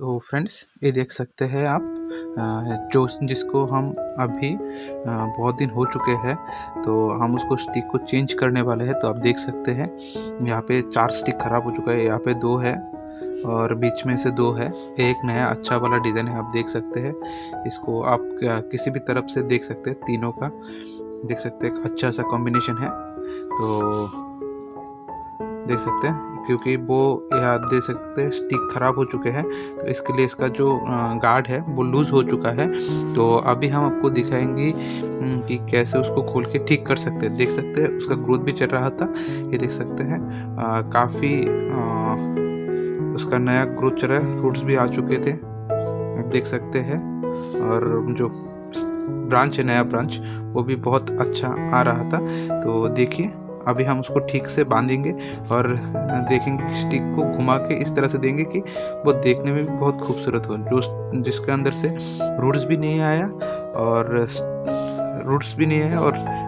तो फ्रेंड्स, ये देख सकते हैं आप जो जिसको हम अभी बहुत दिन हो चुके हैं, तो हम उसको स्टिक को चेंज करने वाले हैं। तो आप देख सकते हैं यहाँ पे 4 स्टिक ख़राब हो चुका है, यहाँ पे 2 है और बीच में से 2 है। एक नया अच्छा वाला डिज़ाइन है, आप देख सकते हैं। इसको आप किसी भी तरफ से देख सकते हैं, तीनों का देख सकते हैं, एक अच्छा सा कॉम्बिनेशन है। तो देख सकते हैं, क्योंकि वो यहाँ देख सकते हैं स्टिक ख़राब हो चुके हैं, तो इसके लिए इसका जो गार्ड है वो लूज़ हो चुका है। तो अभी हम आपको दिखाएंगे कि कैसे उसको खोल के ठीक कर सकते हैं। देख सकते हैं उसका ग्रोथ भी चल रहा था, ये देख सकते हैं काफ़ी उसका नया ग्रोथ चल रहा है, फ्रूट्स भी आ चुके थे, आप देख सकते हैं। और जो ब्रांच है, नया ब्रांच, वो भी बहुत अच्छा आ रहा था। तो देखिए, अभी हम उसको ठीक से बांधेंगे और देखेंगे कि स्टिक को घुमा के इस तरह से देंगे कि वो देखने में भी बहुत खूबसूरत हो, जो जिसके अंदर से रूट्स भी नहीं आया और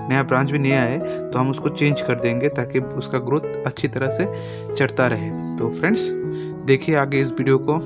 नया ब्रांच भी नहीं आए। तो हम उसको चेंज कर देंगे ताकि उसका ग्रोथ अच्छी तरह से चढ़ता रहे। तो फ्रेंड्स, देखिए आगे इस वीडियो को।